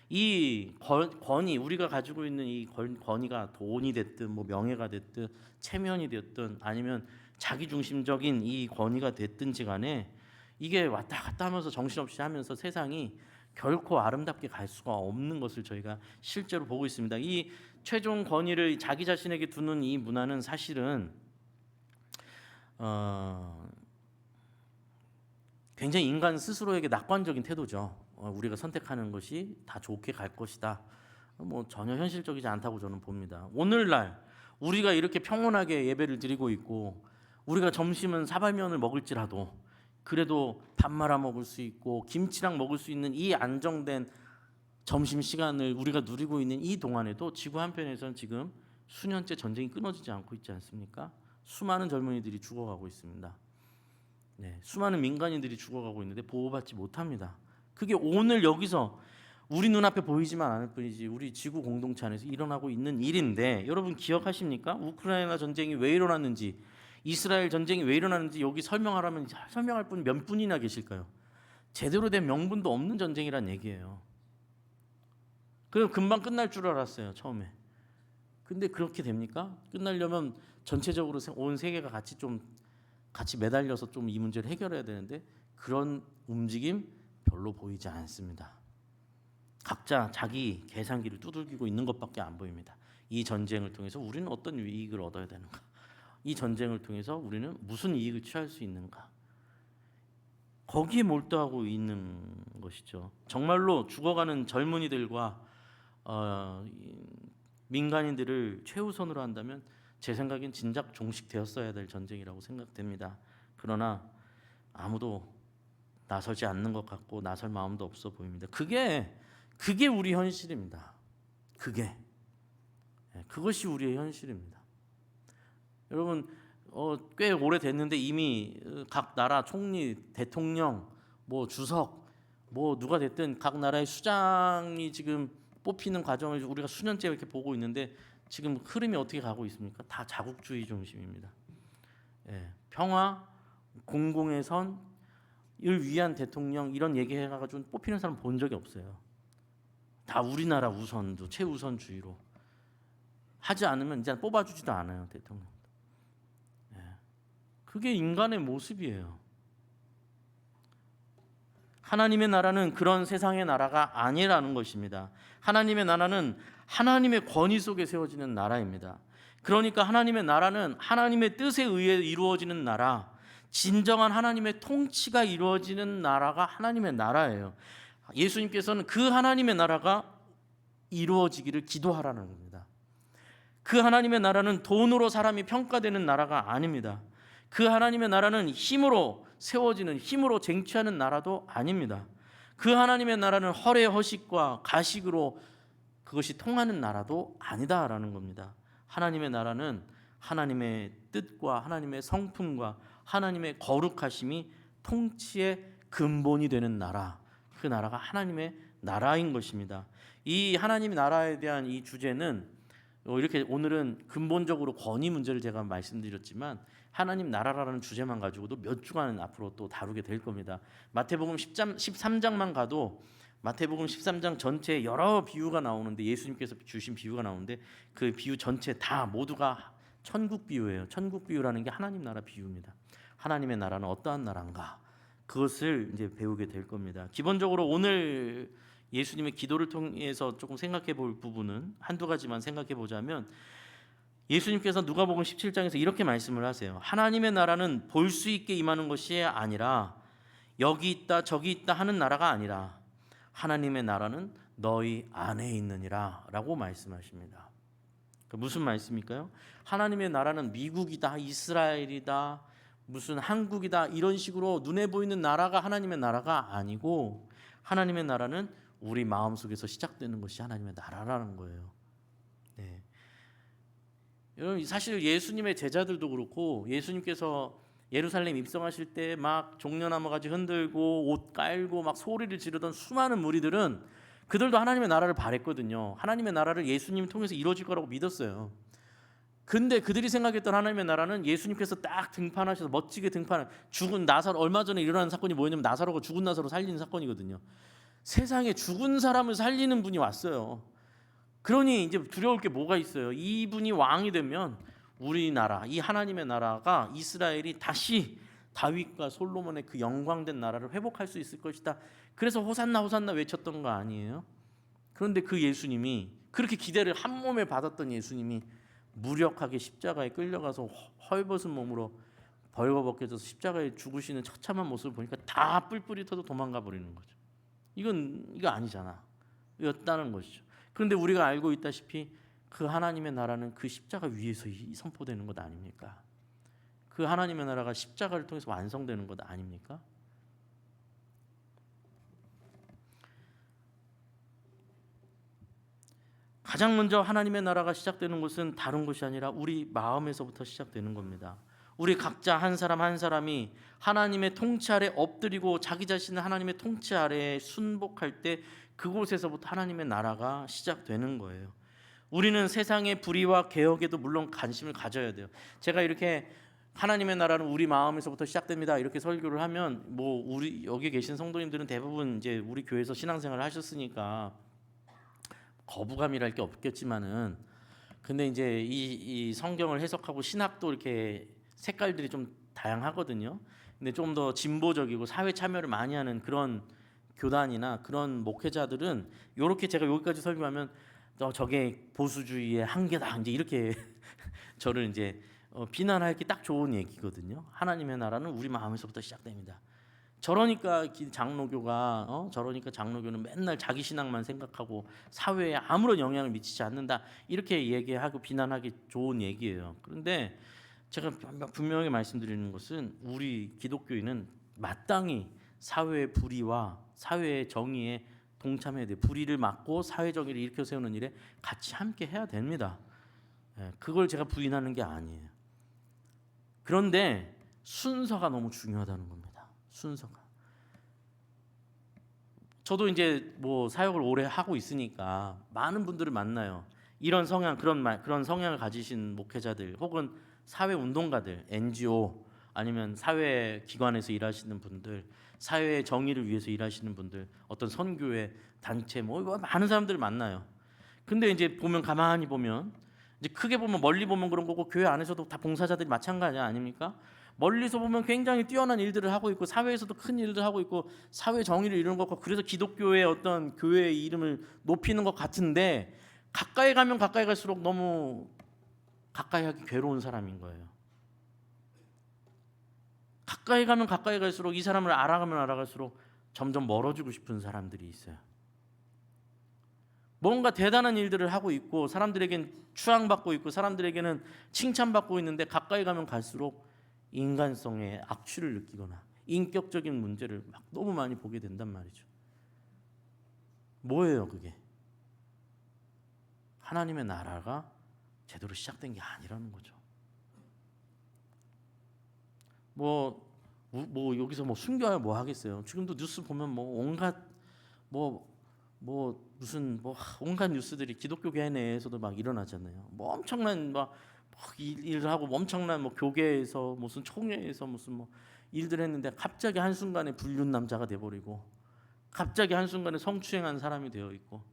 이 권위, 우리가 가지고 있는 이 권위가 돈이 됐든 뭐 명예가 됐든 체면이 됐든 아니면 자기중심적인 이 권위가 됐든지 간에 이게 왔다 갔다 하면서 정신없이 하면서 세상이 결코 아름답게 갈 수가 없는 것을 저희가 실제로 보고 있습니다. 이 최종 권위를 자기 자신에게 두는 이 문화는 사실은 굉장히 인간 스스로에게 낙관적인 태도죠. 우리가 선택하는 것이 다 좋게 갈 것이다. 뭐 전혀 현실적이지 않다고 저는 봅니다. 오늘날 우리가 이렇게 평온하게 예배를 드리고 있고 우리가 점심은 사발면을 먹을지라도 그래도 밥 말아 먹을 수 있고 김치랑 먹을 수 있는 이 안정된 점심 시간을 우리가 누리고 있는 이 동안에도 지구 한편에서는 지금 수년째 전쟁이 끊어지지 않고 있지 않습니까? 수많은 젊은이들이 죽어가고 있습니다. 네, 수많은 민간인들이 죽어가고 있는데 보호받지 못합니다. 그게 오늘 여기서 우리 눈앞에 보이지만 않을 뿐이지 우리 지구 공동체 안에서 일어나고 있는 일인데, 여러분 기억하십니까? 우크라이나 전쟁이 왜 일어났는지, 이스라엘 전쟁이 왜 일어났는지 여기 설명하라면 설명할 분 몇 분이나 계실까요? 제대로 된 명분도 없는 전쟁이란 얘기예요. 그럼 금방 끝날 줄 알았어요, 처음에. 근데 그렇게 됩니까? 끝나려면 전체적으로 온 세계가 같이 매달려서 좀 이 문제를 해결해야 되는데 그런 움직임 별로 보이지 않습니다. 각자 자기 계산기를 두들기고 있는 것밖에 안 보입니다. 이 전쟁을 통해서 우리는 어떤 이익을 얻어야 되는가? 이 전쟁을 통해서 우리는 무슨 이익을 취할 수 있는가? 거기에 몰두하고 있는 것이죠. 정말로 죽어가는 젊은이들과 민간인들을 최우선으로 한다면 제 생각엔 진작 종식되었어야 될 전쟁이라고 생각됩니다. 그러나 아무도 나서지 않는 것 같고 나설 마음도 없어 보입니다. 그게 우리 현실입니다. 그것이 우리의 현실입니다. 여러분 꽤 오래 됐는데 이미 각 나라 총리, 대통령, 뭐 주석, 뭐 누가 됐든 각 나라의 수장이 지금 뽑히는 과정을 우리가 수년째 이렇게 보고 있는데 지금 흐름이 어떻게 가고 있습니까? 다 자국주의 중심입니다. 평화, 공공의 선을 위한 대통령 이런 얘기해가지고 뽑히는 사람 본 적이 없어요. 다 우리나라 우선도 최우선주의로 하지 않으면 이제 뽑아주지도 않아요, 대통령. 그게 인간의 모습이에요. 하나님의 나라는 그런 세상의 나라가 아니라는 것입니다. 하나님의 나라는 하나님의 권위 속에 세워지는 나라입니다. 그러니까 하나님의 나라는 하나님의 뜻에 의해 이루어지는 나라, 진정한 하나님의 통치가 이루어지는 나라가 하나님의 나라예요. 예수님께서는 그 하나님의 나라가 이루어지기를 기도하라는 겁니다. 그 하나님의 나라는 돈으로 사람이 평가되는 나라가 아닙니다. 그 하나님의 나라는 힘으로 세워지는, 힘으로 쟁취하는 나라도 아닙니다. 그 하나님의 나라는 헐의 허식과 가식으로 그것이 통하는 나라도 아니다라는 겁니다. 하나님의 나라는 하나님의 뜻과 하나님의 성품과 하나님의 거룩하심이 통치의 근본이 되는 나라, 그 나라가 하나님의 나라인 것입니다. 이 하나님의 나라에 대한 이 주제는 이렇게 오늘은 근본적으로 권위 문제를 제가 말씀드렸지만 하나님 나라라는 주제만 가지고도 몇 주간 앞으로 또 다루게 될 겁니다. 마태복음 13장만 가도 마태복음 13장 전체에 여러 비유가 나오는데, 예수님께서 주신 비유가 나오는데 그 비유 전체 다 모두가 천국 비유예요. 천국 비유라는 게 하나님 나라 비유입니다. 하나님의 나라는 어떠한 나라인가, 그것을 이제 배우게 될 겁니다. 기본적으로 오늘 예수님의 기도를 통해서 조금 생각해 볼 부분은 한두 가지만 생각해 보자면, 예수님께서 누가복음 17장에서 이렇게 말씀을 하세요. 하나님의 나라는 볼 수 있게 임하는 것이 아니라 여기 있다 저기 있다 하는 나라가 아니라 하나님의 나라는 너희 안에 있느니라 라고 말씀하십니다. 무슨 말씀일까요? 하나님의 나라는 미국이다, 이스라엘이다, 무슨 한국이다 이런 식으로 눈에 보이는 나라가 하나님의 나라가 아니고, 하나님의 나라는 우리 마음속에서 시작되는 것이 하나님의 나라라는 거예요. 여러분 사실 예수님의 제자들도 그렇고 예수님께서 예루살렘 입성하실 때 막 종려나무 가지 흔들고 옷 깔고 막 소리를 지르던 수많은 무리들은 그들도 하나님의 나라를 바랬거든요. 하나님의 나라를 예수님 통해서 이루어질 거라고 믿었어요. 근데 그들이 생각했던 하나님의 나라는 예수님께서 딱 등판하셔서 멋지게 죽은 나사로, 얼마 전에 일어난 사건이 뭐였냐면 나사로가 죽은 나사로 살리는 사건이거든요. 세상에 죽은 사람을 살리는 분이 왔어요. 그러니 이제 두려울 게 뭐가 있어요? 이분이 왕이 되면 우리나라, 이 하나님의 나라가, 이스라엘이 다시 다윗과 솔로몬의 그 영광된 나라를 회복할 수 있을 것이다. 그래서 호산나 호산나 외쳤던 거 아니에요? 그런데 그 예수님이, 그렇게 기대를 한 몸에 받았던 예수님이 무력하게 십자가에 끌려가서 헐벗은 몸으로 벌거벗겨져서 십자가에 죽으시는 처참한 모습을 보니까 다 뿔뿔이 터져 도망가 버리는 거죠. 이거 아니잖아. 였다는 것이죠. 그런데 우리가 알고 있다시피 그 하나님의 나라는 그 십자가 위에서 선포되는 것 아닙니까? 그 하나님의 나라가 십자가를 통해서 완성되는 것 아닙니까? 가장 먼저 하나님의 나라가 시작되는 것은 다른 것이 아니라 우리 마음에서부터 시작되는 겁니다. 우리 각자 한 사람 한 사람이 하나님의 통치 아래 엎드리고 자기 자신을 하나님의 통치 아래에 순복할 때 그곳에서부터 하나님의 나라가 시작되는 거예요. 우리는 세상의 불의와 개혁에도 물론 관심을 가져야 돼요. 제가 이렇게 하나님의 나라는 우리 마음에서부터 시작됩니다 이렇게 설교를 하면 뭐 우리 여기 계신 성도님들은 대부분 이제 우리 교회에서 신앙생활을 하셨으니까 거부감이랄 게 없겠지만은, 근데 이제 이 성경을 해석하고 신학도 이렇게 색깔들이 좀 다양하거든요. 근데 좀 더 진보적이고 사회 참여를 많이 하는 그런 교단이나 그런 목회자들은 이렇게 제가 여기까지 설교하면 저게 보수주의의 한계다 이제 이렇게 저를 이제 비난하기 딱 좋은 얘기거든요. 하나님의 나라는 우리 마음에서부터 시작됩니다. 저러니까 장로교는 맨날 자기 신앙만 생각하고 사회에 아무런 영향을 미치지 않는다 이렇게 얘기하고 비난하기 좋은 얘기예요. 그런데 제가 분명히 말씀드리는 것은 우리 기독교인은 마땅히 사회의 불의와 사회의 정의에 동참해야 돼요. 불의를 막고 사회 정의를 일으켜 세우는 일에 같이 함께 해야 됩니다. 그걸 제가 부인하는 게 아니에요. 그런데 순서가 너무 중요하다는 겁니다. 순서가. 저도 이제 뭐 사역을 오래 하고 있으니까 많은 분들을 만나요. 이런 성향, 그런 성향을 가지신 목회자들, 혹은 사회 운동가들, NGO 아니면 사회 기관에서 일하시는 분들, 사회의 정의를 위해서 일하시는 분들, 어떤 선교회 단체 뭐 많은 사람들을 만나요. 근데 이제 가만히 보면 이제 크게 보면, 멀리 보면 그런 거고, 교회 안에서도 다 봉사자들이 마찬가지 아닙니까? 멀리서 보면 굉장히 뛰어난 일들을 하고 있고, 사회에서도 큰 일들을 하고 있고, 사회 정의를 이루는 것 같고, 그래서 기독교의 어떤 교회의 이름을 높이는 것 같은데, 가까이 가면 가까이 갈수록 너무 가까이 하기 괴로운 사람인 거예요. 가까이 가면 가까이 갈수록, 이 사람을 알아가면 알아갈수록 점점 멀어지고 싶은 사람들이 있어요. 뭔가 대단한 일들을 하고 있고, 사람들에겐 추앙받고 있고, 사람들에게는 칭찬받고 있는데, 가까이 가면 갈수록 인간성의 악취를 느끼거나 인격적인 문제를 막 너무 많이 보게 된단 말이죠. 뭐예요 그게? 하나님의 나라가 제대로 시작된 게 아니라는 거죠. 뭐 여기서 뭐 숨겨야 뭐 하겠어요. 지금도 뉴스 보면 뭐 온갖 온갖 뉴스들이 기독교계 내에서도 막 일어나잖아요. 뭐 엄청난 막 일을 하고, 엄청난 뭐 교계에서 무슨 총회에서 무슨 뭐 일들 했는데, 갑자기 한 순간에 불륜 남자가 돼버리고, 갑자기 한 순간에 성추행한 사람이 되어 있고,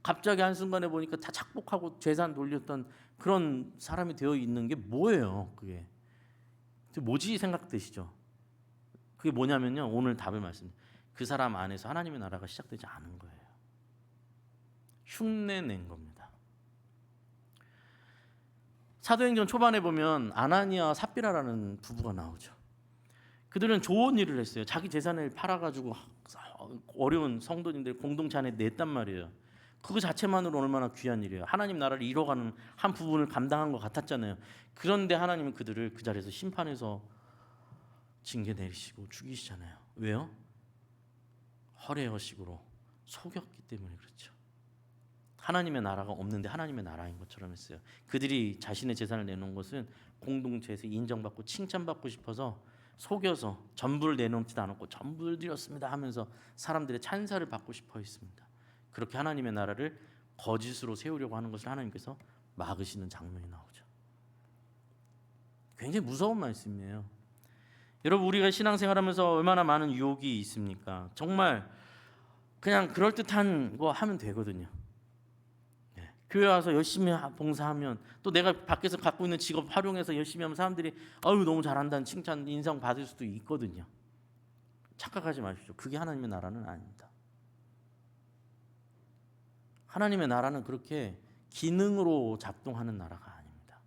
갑자기 한 순간에 보니까 다 착복하고 재산 돌렸던 그런 사람이 되어 있는 게 뭐예요? 그게 뭐지 생각되시죠? 그게 뭐냐면요, 오늘 답을 말씀드려요. 그 사람 안에서 하나님의 나라가 시작되지 않은 거예요. 흉내낸 겁니다. 사도행전 초반에 보면 아나니아와 삽비라라는 부부가 나오죠. 그들은 좋은 일을 했어요. 자기 재산을 팔아가지고 어려운 성도님들 공동체 안에 냈단 말이에요. 그거 자체만으로 얼마나 귀한 일이에요. 하나님 나라를 이뤄가는 한 부분을 감당한 것 같았잖아요. 그런데 하나님은 그들을 그 자리에서 심판해서 징계 내리시고 죽이시잖아요. 왜요? 허례허식으로 속였기 때문에 그렇죠. 하나님의 나라가 없는데 하나님의 나라인 것처럼 했어요. 그들이 자신의 재산을 내놓은 것은 공동체에서 인정받고 칭찬받고 싶어서 속여서 전부를 내놓지도 않았고 전부를 드렸습니다 하면서 사람들의 찬사를 받고 싶어 했습니다. 그렇게 하나님의 나라를 거짓으로 세우려고 하는 것을 하나님께서 막으시는 장면이 나오죠. 굉장히 무서운 말씀이에요. 여러분, 우리가 신앙생활하면서 얼마나 많은 유혹이 있습니까? 정말 그냥 그럴듯한 거 하면 되거든요. 교회 와서 열심히 봉사하면, 또 내가 밖에서 갖고 있는 직업 활용해서 열심히 하면 사람들이 아유 너무 잘한다는 칭찬, 인상 받을 수도 있거든요. 착각하지 마십시오. 그게 하나님의 나라는 아닙니다. 하나님의 나라는 그렇게 기능으로 작동하는 나라가 아닙니다.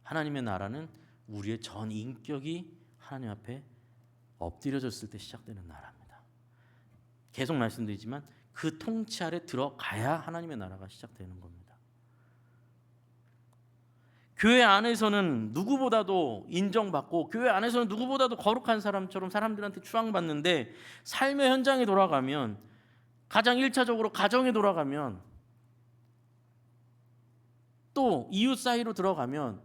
하나님의 나라는 우리의 전 인격이 하나님 앞에 엎드려졌을 때 시작되는 나라입니다. 계속 말씀드리지만 그 통치 아래 들어가야 하나님의 나라가 시작되는 겁니다. 교회 안에서는 누구보다도 인정받고 교회 안에서는 누구보다도 거룩한 사람처럼 사람들한테 추앙받는데, 삶의 현장에 돌아가면, 가장 1차적으로 가정에 돌아가면, 또 이웃 사이로 들어가면,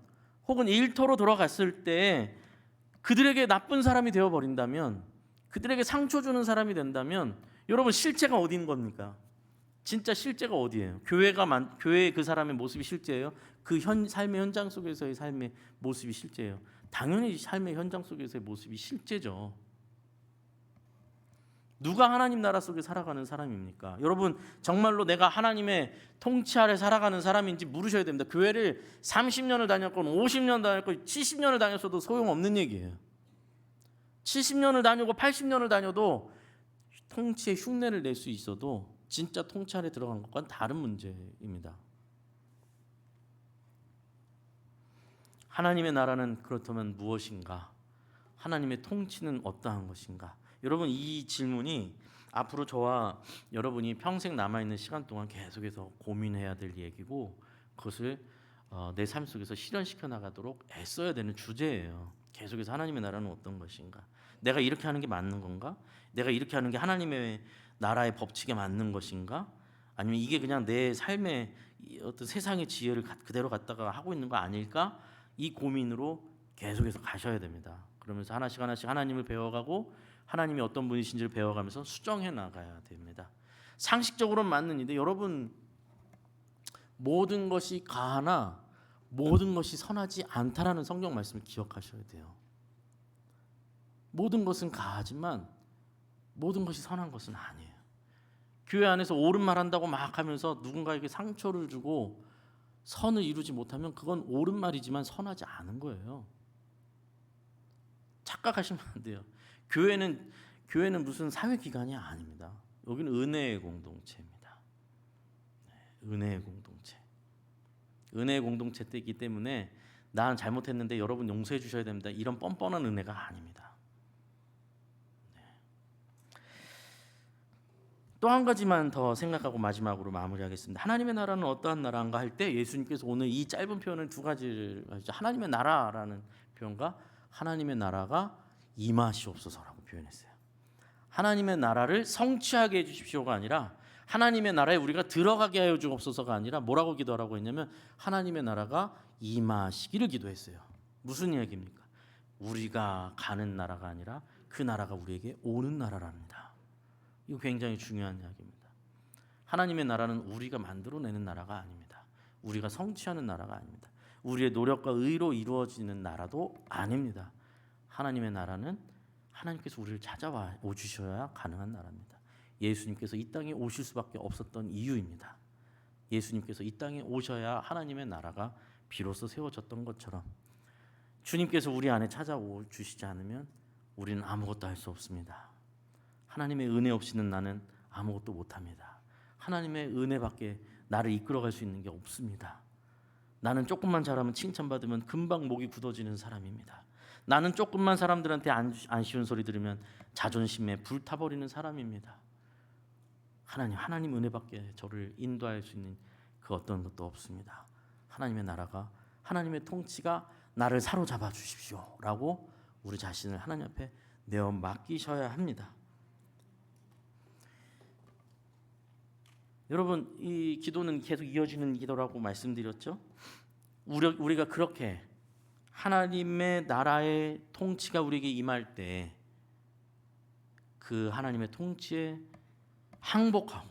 혹은 일터로 돌아갔을 때 그들에게 나쁜 사람이 되어버린다면, 그들에게 상처 주는 사람이 된다면, 여러분 실제가 어디인 겁니까? 진짜 실제가 어디예요? 교회의 그 사람의 모습이 실제예요? 그 삶의 현장 속에서의 삶의 모습이 실제예요? 당연히 삶의 현장 속에서의 모습이 실제죠. 누가 하나님 나라 속에 살아가는 사람입니까? 여러분, 정말로 내가 하나님의 통치 아래 살아가는 사람인지 물으셔야 됩니다. 교회를 30년을 다녔건 50년 다녔건 70년을 다녔어도 소용없는 얘기예요. 70년을 다니고 80년을 다녀도 통치의 흉내를 낼 수 있어도 진짜 통치 아래 들어간 것과는 다른 문제입니다. 하나님의 나라는 그렇다면 무엇인가? 하나님의 통치는 어떠한 것인가? 여러분, 이 질문이 앞으로 저와 여러분이 평생 남아있는 시간 동안 계속해서 고민해야 될 얘기고, 그것을 내 삶 속에서 실현시켜 나가도록 애써야 되는 주제예요. 계속해서 하나님의 나라는 어떤 것인가? 내가 이렇게 하는 게 맞는 건가? 내가 이렇게 하는 게 하나님의 나라의 법칙에 맞는 것인가? 아니면 이게 그냥 내 삶의 어떤 세상의 지혜를 그대로 갖다가 하고 있는 거 아닐까? 이 고민으로 계속해서 가셔야 됩니다. 그러면서 하나씩 하나씩 하나님을 배워가고 하나님이 어떤 분이신지를 배워가면서 수정해 나가야 됩니다. 상식적으로는 맞는 일인데, 여러분, 모든 것이 가하나 모든 것이 선하지 않다라는 성경 말씀을 기억하셔야 돼요. 모든 것은 가하지만 모든 것이 선한 것은 아니에요. 교회 안에서 옳은 말 한다고 막 하면서 누군가에게 상처를 주고 선을 이루지 못하면 그건 옳은 말이지만 선하지 않은 거예요. 착각하시면 안 돼요. 교회는 무슨 사회기관이 아닙니다. 여기는 은혜의 공동체입니다. 은혜의 공동체. 은혜의 공동체이기 때문에 난 잘못했는데 여러분 용서해 주셔야 됩니다. 이런 뻔뻔한 은혜가 아닙니다. 또 한 가지만 더 생각하고 마지막으로 마무리하겠습니다. 하나님의 나라는 어떠한 나라인가 할 때 예수님께서 오늘 이 짧은 표현을 두 가지를 하시죠. 하나님의 나라라는 표현과 하나님의 나라가 임하시옵소서라고 표현했어요. 하나님의 나라를 성취하게 해주십시오가 아니라 하나님의 나라에 우리가 들어가게 하여 주옵소서가 아니라 뭐라고 기도하라고 했냐면 하나님의 나라가 임하시기를 기도했어요. 무슨 이야기입니까? 우리가 가는 나라가 아니라 그 나라가 우리에게 오는 나라랍니다. 이거 굉장히 중요한 이야기입니다. 하나님의 나라는 우리가 만들어내는 나라가 아닙니다. 우리가 성취하는 나라가 아닙니다. 우리의 노력과 의로 이루어지는 나라도 아닙니다. 하나님의 나라는 하나님께서 우리를 찾아와 오주셔야 가능한 나라입니다. 예수님께서 이 땅에 오실 수밖에 없었던 이유입니다. 예수님께서 이 땅에 오셔야 하나님의 나라가 비로소 세워졌던 것처럼 주님께서 우리 안에 찾아오 주시지 않으면 우리는 아무것도 할 수 없습니다. 하나님의 은혜 없이는 나는 아무것도 못합니다. 하나님의 은혜밖에 나를 이끌어갈 수 있는 게 없습니다. 나는 조금만 잘하면 칭찬받으면 금방 목이 굳어지는 사람입니다. 나는 조금만 사람들한테 안 쉬운 소리 들으면 자존심에 불타버리는 사람입니다. 하나님 은혜밖에 저를 인도할 수 있는 그 어떤 것도 없습니다. 하나님의 나라가, 하나님의 통치가 나를 사로잡아 주십시오라고 우리 자신을 하나님 앞에 내어 맡기셔야 합니다. 여러분, 이 기도는 계속 이어지는 기도라고 말씀드렸죠. 우리가 그렇게 하나님의 나라의 통치가 우리에게 임할 때 그 하나님의 통치에 항복하고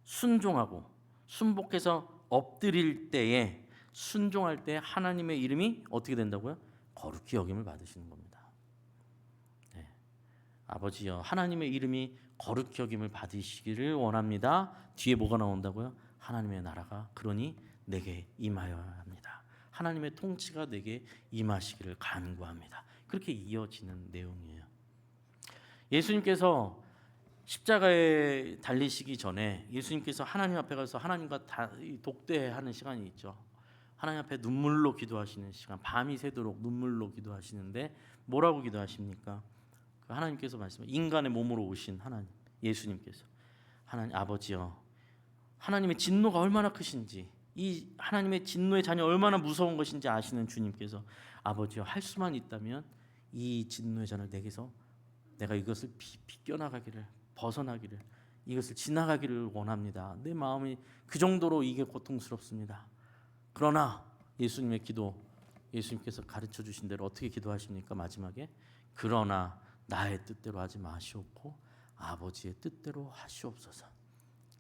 순종하고 순복해서 엎드릴 때에 순종할 때 하나님의 이름이 어떻게 된다고요? 거룩히 여김을 받으시는 겁니다. 네. 아버지여, 하나님의 이름이 거룩히 여김을 받으시기를 원합니다. 뒤에 뭐가 나온다고요? 하나님의 나라가 그러니 내게 임하여야 합니다. 하나님의 통치가 내게 임하시기를 간구합니다. 그렇게 이어지는 내용이에요. 예수님께서 십자가에 달리시기 전에 예수님께서 하나님 앞에 가서 하나님과 독대하는 시간이 있죠. 하나님 앞에 눈물로 기도하시는 시간, 밤이 새도록 눈물로 기도하시는데 뭐라고 기도하십니까? 하나님께서 말씀하시는 인간의 몸으로 오신 하나님, 예수님께서 하나님 아버지여, 하나님의 진노가 얼마나 크신지, 이 하나님의 진노의 자녀 얼마나 무서운 것인지 아시는 주님께서 아버지여, 할 수만 있다면 이 진노의 자녀 내게서 내가 이것을 비껴나가기를, 벗어나기를, 이것을 지나가기를 원합니다. 내 마음이 그 정도로 이게 고통스럽습니다. 그러나 예수님께서 가르쳐 주신 대로 어떻게 기도하십니까? 마지막에 그러나 나의 뜻대로 하지 마시옵고 아버지의 뜻대로 하시옵소서.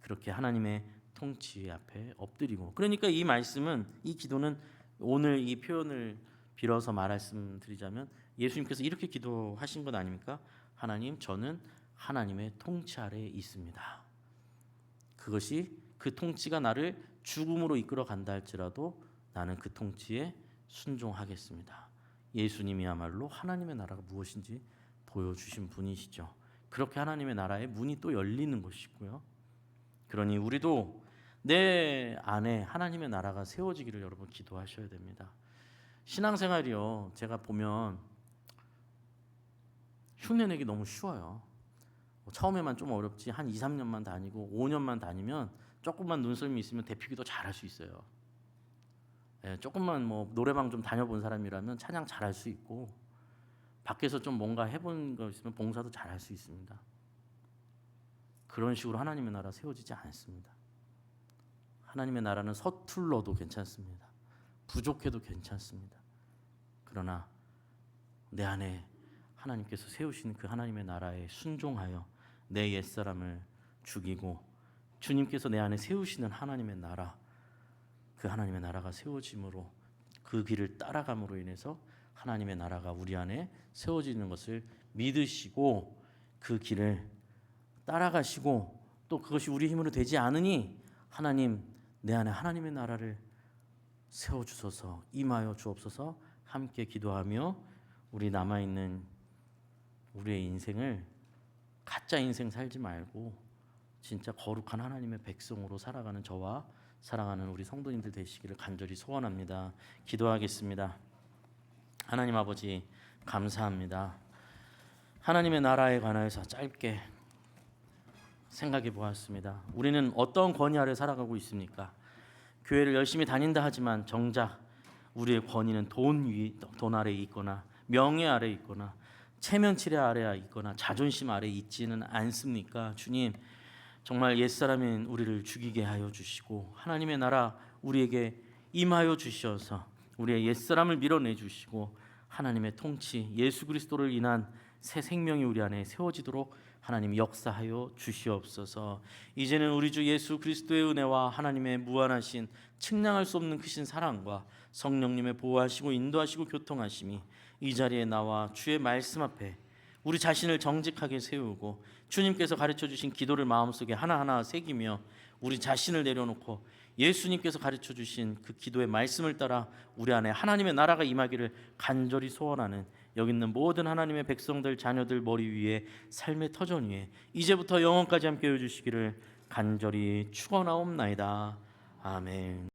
그렇게 하나님의 통치 앞에 엎드리고, 그러니까 이 말씀은, 이 기도는 오늘 이 표현을 빌어서 말씀드리자면 예수님께서 이렇게 기도하신 것 아닙니까? 하나님, 저는 하나님의 통치 아래에 있습니다. 그것이 그 통치가 나를 죽음으로 이끌어 간다 할지라도 나는 그 통치에 순종하겠습니다. 예수님이야말로 하나님의 나라가 무엇인지 보여주신 분이시죠. 그렇게 하나님의 나라의 문이 또 열리는 것이고요. 그러니 우리도 내 안에 하나님의 나라가 세워지기를 여러분 기도하셔야 됩니다. 신앙생활이요, 제가 보면 흉내내기 너무 쉬워요. 처음에만 좀 어렵지 한 2, 3년만 다니고 5년만 다니면 조금만 눈썰미 있으면 대피기도 잘할 수 있어요. 조금만 뭐 노래방 좀 다녀본 사람이라면 찬양 잘할 수 있고, 밖에서 좀 뭔가 해본 거 있으면 봉사도 잘할 수 있습니다. 그런 식으로 하나님의 나라 세워지지 않습니다. 하나님의 나라는 서툴러도 괜찮습니다. 부족해도 괜찮습니다. 그러나 내 안에 하나님께서 세우신 그 하나님의 나라에 순종하여 내 옛사람을 죽이고 주님께서 내 안에 세우시는 하나님의 나라, 그 하나님의 나라가 세워짐으로, 그 길을 따라감으로 인해서 하나님의 나라가 우리 안에 세워지는 것을 믿으시고 그 길을 따라가시고, 또 그것이 우리 힘으로 되지 않으니 하나님, 내 안에 하나님의 나라를 세워주소서, 임하여 주옵소서 함께 기도하며 우리 남아있는 우리의 인생을 가짜 인생 살지 말고 진짜 거룩한 하나님의 백성으로 살아가는 저와 사랑하는 우리 성도님들 되시기를 간절히 소원합니다. 기도하겠습니다. 하나님 아버지, 감사합니다. 하나님의 나라에 관하여서 짧게 생각해 보았습니다. 우리는 어떤 권위 아래 살아가고 있습니까? 교회를 열심히 다닌다 하지만 정작 우리의 권위는 돈 아래에 있거나 명예 아래에 있거나 체면치레 아래에 있거나 자존심 아래에 있지는 않습니까? 주님, 정말 옛사람인 우리를 죽이게 하여 주시고 하나님의 나라 우리에게 임하여 주셔서 우리의 옛사람을 밀어내 주시고 하나님의 통치, 예수 그리스도를 인한 새 생명이 우리 안에 세워지도록 하나님 역사하여 주시옵소서. 이제는 우리 주 예수 그리스도의 은혜와 하나님의 무한하신 측량할 수 없는 크신 사랑과 성령님의 보호하시고 인도하시고 교통하심이 이 자리에 나와 주의 말씀 앞에 우리 자신을 정직하게 세우고 주님께서 가르쳐 주신 기도를 마음속에 하나하나 새기며 우리 자신을 내려놓고 예수님께서 가르쳐 주신 그 기도의 말씀을 따라 우리 안에 하나님의 나라가 임하기를 간절히 소원하는 여기 있는 모든 하나님의 백성들, 자녀들 머리 위에, 삶의 터전 위에 이제부터 영원까지 함께 해 주시기를 간절히 축원하옵나이다. 아멘.